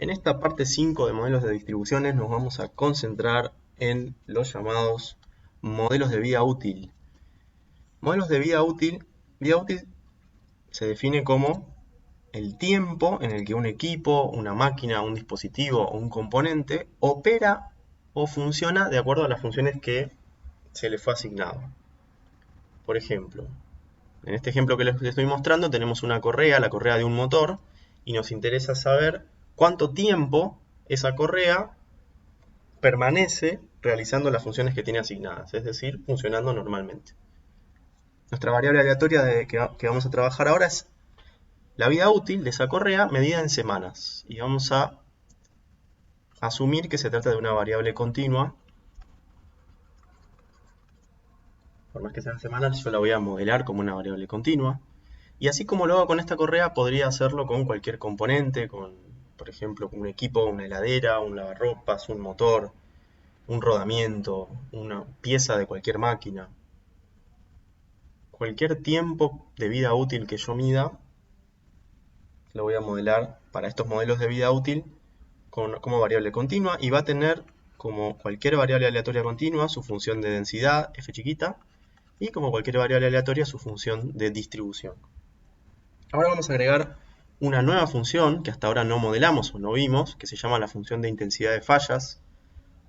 En esta parte 5 de modelos de distribuciones nos vamos a concentrar en los llamados modelos de vida útil. Modelos de vida útil se define como el tiempo en el que un equipo, una máquina, un dispositivo o un componente opera o funciona de acuerdo a las funciones que se le fue asignado. Por ejemplo, en este ejemplo que les estoy mostrando tenemos una correa, la correa de un motor, y nos interesa saber cuánto tiempo esa correa permanece realizando las funciones que tiene asignadas, es decir, funcionando normalmente. Nuestra variable aleatoria que vamos a trabajar ahora es la vida útil de esa correa medida en semanas. Y vamos a asumir que se trata de una variable continua. Por más que sean semanas, yo la voy a modelar como una variable continua. Y así como lo hago con esta correa, podría hacerlo con cualquier componente, por ejemplo, con un equipo, una heladera, un lavarropas, un motor, un rodamiento, una pieza de cualquier máquina. Cualquier tiempo de vida útil que yo mida, lo voy a modelar para estos modelos de vida útil como variable continua y va a tener, como cualquier variable aleatoria continua, su función de densidad, f chiquita, y como cualquier variable aleatoria, su función de distribución. Ahora vamos a agregar una nueva función que hasta ahora no modelamos o no vimos, que se llama la función de intensidad de fallas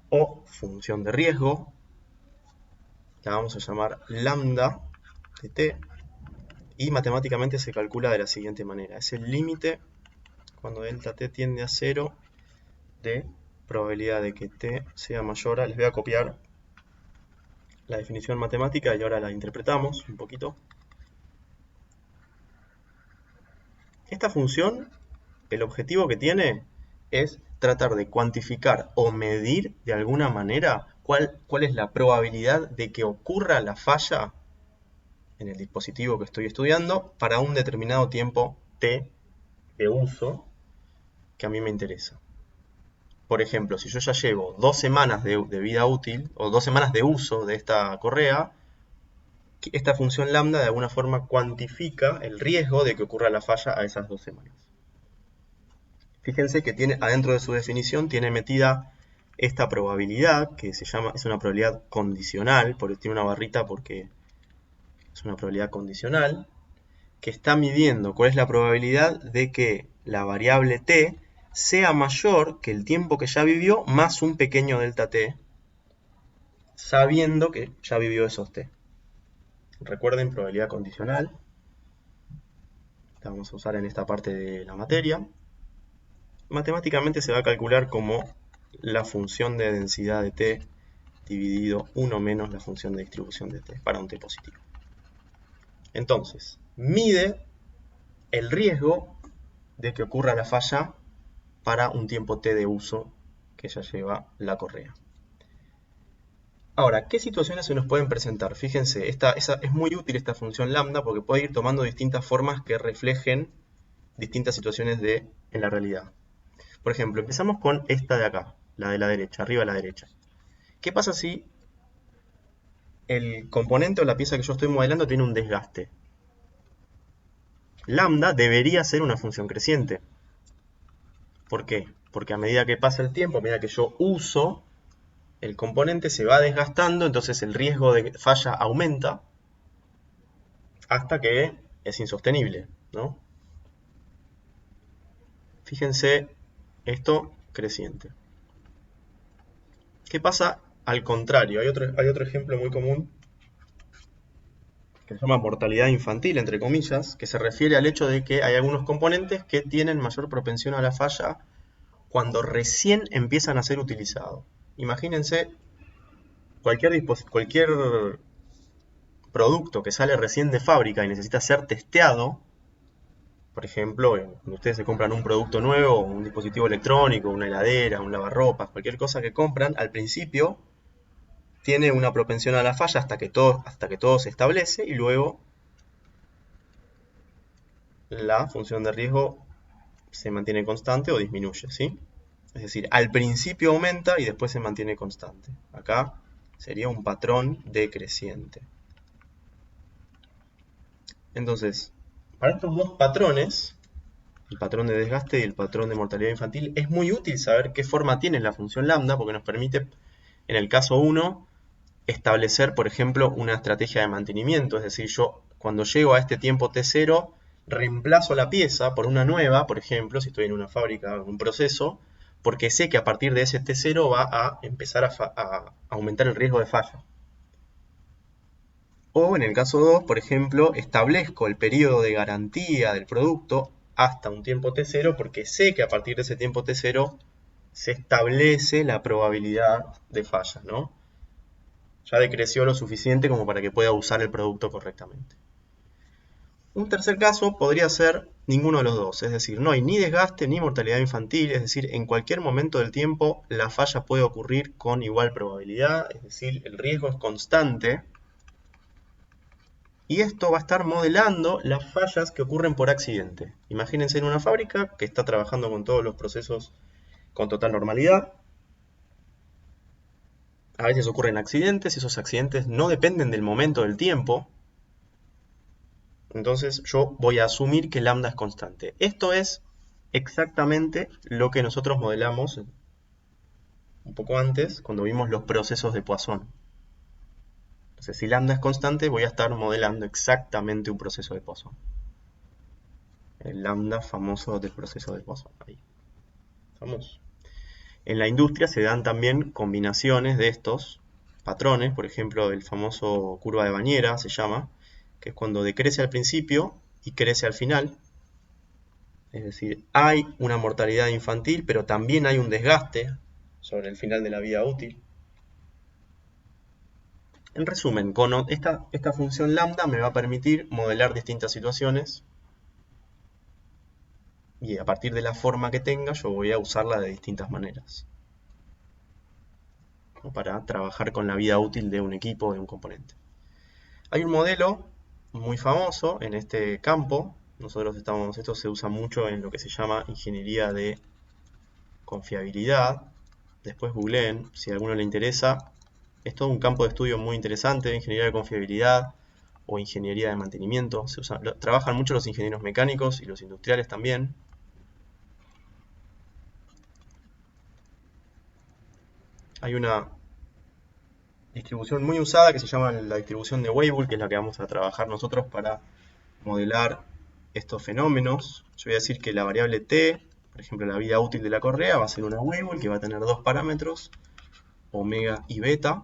o función de riesgo. La vamos a llamar lambda de t y matemáticamente se calcula de la siguiente manera. Es el límite cuando delta t tiende a 0 de probabilidad de que t sea mayor a... Les voy a copiar la definición matemática y ahora la interpretamos un poquito. Esta función, el objetivo que tiene es tratar de cuantificar o medir de alguna manera cuál es la probabilidad de que ocurra la falla en el dispositivo que estoy estudiando para un determinado tiempo t de uso que a mí me interesa. Por ejemplo, si yo ya llevo 2 semanas de vida útil o 2 semanas de uso de esta correa, esta función lambda de alguna forma cuantifica el riesgo de que ocurra la falla a esas 2 semanas. Fíjense que adentro de su definición tiene metida esta probabilidad, que es una probabilidad condicional, porque tiene una barrita porque es una probabilidad condicional, que está midiendo cuál es la probabilidad de que la variable t sea mayor que el tiempo que ya vivió más un pequeño delta t, sabiendo que ya vivió esos t. Recuerden, probabilidad condicional. La vamos a usar en esta parte de la materia. Matemáticamente se va a calcular como la función de densidad de t dividido 1 menos la función de distribución de t para un t positivo. Entonces, mide el riesgo de que ocurra la falla para un tiempo t de uso que ya lleva la correa. Ahora, ¿qué situaciones se nos pueden presentar? Fíjense, es muy útil esta función lambda porque puede ir tomando distintas formas que reflejen distintas situaciones en la realidad. Por ejemplo, empezamos con esta de acá, la de la derecha, arriba a la derecha. ¿Qué pasa si el componente o la pieza que yo estoy modelando tiene un desgaste? Lambda debería ser una función creciente. ¿Por qué? Porque a medida que pasa el tiempo, a medida que yo uso, el componente se va desgastando, entonces el riesgo de falla aumenta hasta que es insostenible, ¿no? Fíjense esto creciente. ¿Qué pasa al contrario? Hay otro ejemplo muy común que se llama mortalidad infantil, entre comillas, que se refiere al hecho de que hay algunos componentes que tienen mayor propensión a la falla cuando recién empiezan a ser utilizados. Imagínense cualquier producto que sale recién de fábrica y necesita ser testeado. Por ejemplo, cuando ustedes se compran un producto nuevo, un dispositivo electrónico, una heladera, un lavarropas, cualquier cosa que compran, al principio tiene una propensión a la falla hasta que todo se establece y luego la función de riesgo se mantiene constante o disminuye, ¿sí? Es decir, al principio aumenta y después se mantiene constante. Acá sería un patrón decreciente. Entonces, para estos dos patrones, el patrón de desgaste y el patrón de mortalidad infantil, es muy útil saber qué forma tiene la función lambda, porque nos permite, en el caso 1, establecer, por ejemplo, una estrategia de mantenimiento. Es decir, yo cuando llego a este tiempo T0, reemplazo la pieza por una nueva, por ejemplo, si estoy en una fábrica o en un proceso, porque sé que a partir de ese T0 va a empezar a aumentar el riesgo de falla. O en el caso 2, por ejemplo, establezco el periodo de garantía del producto hasta un tiempo T0 porque sé que a partir de ese tiempo T0 se establece la probabilidad de falla, ¿no? Ya decreció lo suficiente como para que pueda usar el producto correctamente. Un tercer caso podría ser ninguno de los dos, es decir, no hay ni desgaste ni mortalidad infantil, es decir, en cualquier momento del tiempo la falla puede ocurrir con igual probabilidad, es decir, el riesgo es constante. Y esto va a estar modelando las fallas que ocurren por accidente. Imagínense en una fábrica que está trabajando con todos los procesos con total normalidad. A veces ocurren accidentes, esos accidentes no dependen del momento del tiempo. Entonces yo voy a asumir que lambda es constante. Esto es exactamente lo que nosotros modelamos un poco antes cuando vimos los procesos de Poisson. Entonces si lambda es constante voy a estar modelando exactamente un proceso de Poisson. El lambda famoso del proceso de Poisson. Ahí. Famoso. En la industria se dan también combinaciones de estos patrones, por ejemplo el famoso curva de bañera se llama, que es cuando decrece al principio y crece al final. Es decir, hay una mortalidad infantil, pero también hay un desgaste sobre el final de la vida útil. En resumen, con esta función lambda me va a permitir modelar distintas situaciones y a partir de la forma que tenga yo voy a usarla de distintas maneras para trabajar con la vida útil de un equipo o de un componente. Hay un modelo muy famoso en este campo. Esto se usa mucho en lo que se llama ingeniería de confiabilidad. Después googleen, si a alguno le interesa. Es todo un campo de estudio muy interesante, ingeniería de confiabilidad o ingeniería de mantenimiento. Trabajan mucho los ingenieros mecánicos y los industriales también. Hay una distribución muy usada que se llama la distribución de Weibull, que es la que vamos a trabajar nosotros para modelar estos fenómenos. Yo voy a decir que la variable t, por ejemplo la vida útil de la correa, va a ser una Weibull que va a tener dos parámetros, omega y beta.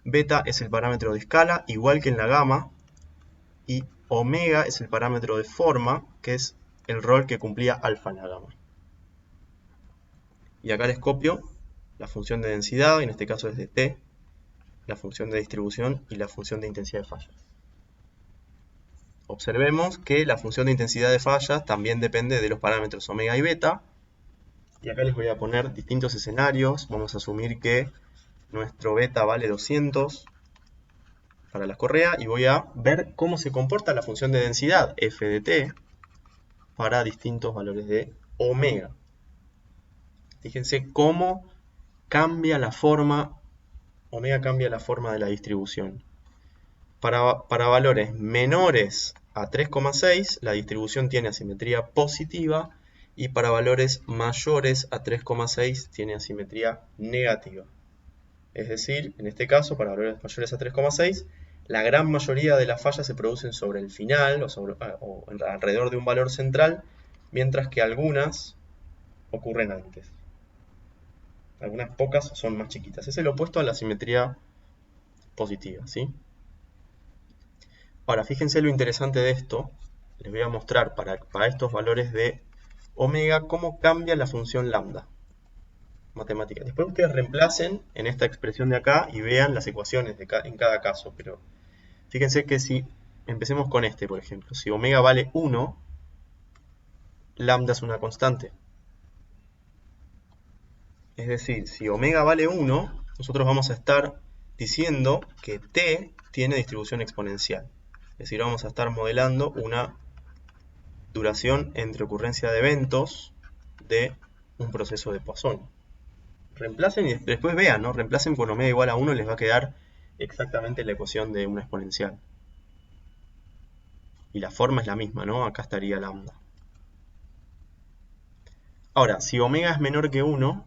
Beta es el parámetro de escala, igual que en la gamma, y omega es el parámetro de forma, que es el rol que cumplía alfa en la gamma. Y acá les copio la función de densidad, en este caso es de t, la función de distribución y la función de intensidad de fallas. Observemos que la función de intensidad de fallas también depende de los parámetros omega y beta. Y acá les voy a poner distintos escenarios. Vamos a asumir que nuestro beta vale 200 para la correa y voy a ver cómo se comporta la función de densidad f de t para distintos valores de omega. Fíjense cómo cambia la forma, omega cambia la forma de la distribución. Para valores menores a 3,6 la distribución tiene asimetría positiva y para valores mayores a 3,6 tiene asimetría negativa. Es decir, en este caso, para valores mayores a 3,6, la gran mayoría de las fallas se producen sobre el final o alrededor de un valor central, mientras que algunas ocurren antes. Algunas pocas son más chiquitas. Es el opuesto a la simetría positiva, ¿sí? Ahora, fíjense lo interesante de esto. Les voy a mostrar para estos valores de omega cómo cambia la función lambda matemática. Después ustedes reemplacen en esta expresión de acá y vean las ecuaciones en cada caso. Pero fíjense que si empecemos con este, por ejemplo, si omega vale 1, lambda es una constante. Es decir, si omega vale 1, nosotros vamos a estar diciendo que t tiene distribución exponencial. Es decir, vamos a estar modelando una duración entre ocurrencia de eventos de un proceso de Poisson. Reemplacen y después vean, ¿no? Reemplacen con omega igual a 1 y les va a quedar exactamente la ecuación de una exponencial. Y la forma es la misma, ¿no? Acá estaría lambda. Ahora, si omega es menor que 1,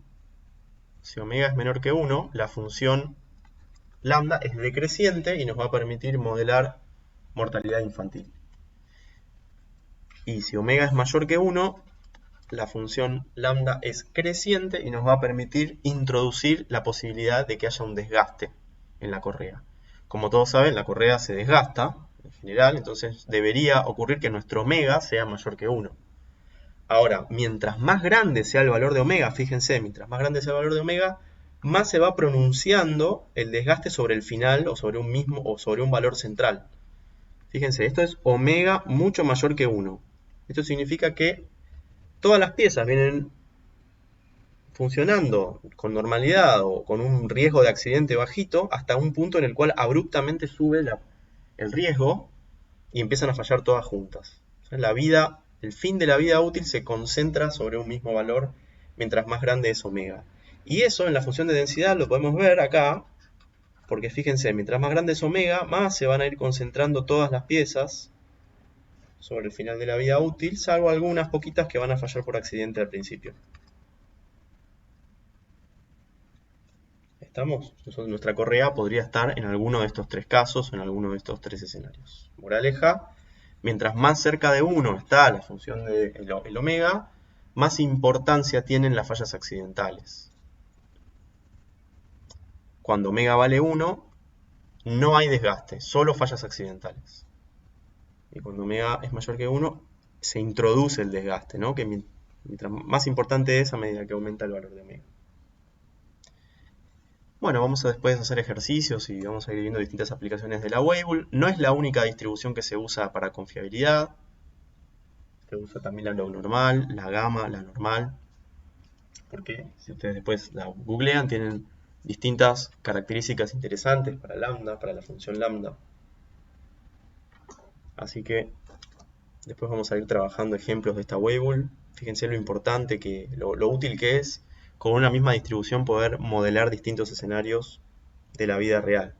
la función lambda es decreciente y nos va a permitir modelar mortalidad infantil. Y si omega es mayor que 1, la función lambda es creciente y nos va a permitir introducir la posibilidad de que haya un desgaste en la correa. Como todos saben, la correa se desgasta en general, entonces debería ocurrir que nuestro omega sea mayor que 1. Ahora, mientras más grande sea el valor de omega, fíjense, mientras más grande sea el valor de omega, más se va pronunciando el desgaste sobre el final o sobre un mismo o sobre un valor central. Fíjense, esto es omega mucho mayor que 1. Esto significa que todas las piezas vienen funcionando con normalidad o con un riesgo de accidente bajito hasta un punto en el cual abruptamente sube el riesgo y empiezan a fallar todas juntas. O sea, el fin de la vida útil se concentra sobre un mismo valor mientras más grande es omega. Y eso en la función de densidad lo podemos ver acá, porque fíjense, mientras más grande es omega, más se van a ir concentrando todas las piezas sobre el final de la vida útil, salvo algunas poquitas que van a fallar por accidente al principio. ¿Estamos? Entonces, nuestra correa podría estar en alguno de estos tres casos, en alguno de estos tres escenarios. Moraleja, mientras más cerca de 1 está la función de el omega, más importancia tienen las fallas accidentales. Cuando omega vale 1, no hay desgaste, solo fallas accidentales. Y cuando omega es mayor que 1, se introduce el desgaste, ¿no? Que mientras más importante es a medida que aumenta el valor de omega. Bueno, vamos a después hacer ejercicios y vamos a ir viendo distintas aplicaciones de la Weibull. No es la única distribución que se usa para confiabilidad. Se usa también la log normal, la gamma, la normal. Porque si ustedes después la googlean, tienen distintas características interesantes para lambda, para la función lambda. Así que después vamos a ir trabajando ejemplos de esta Weibull. Fíjense lo importante, lo útil que es con una misma distribución poder modelar distintos escenarios de la vida real.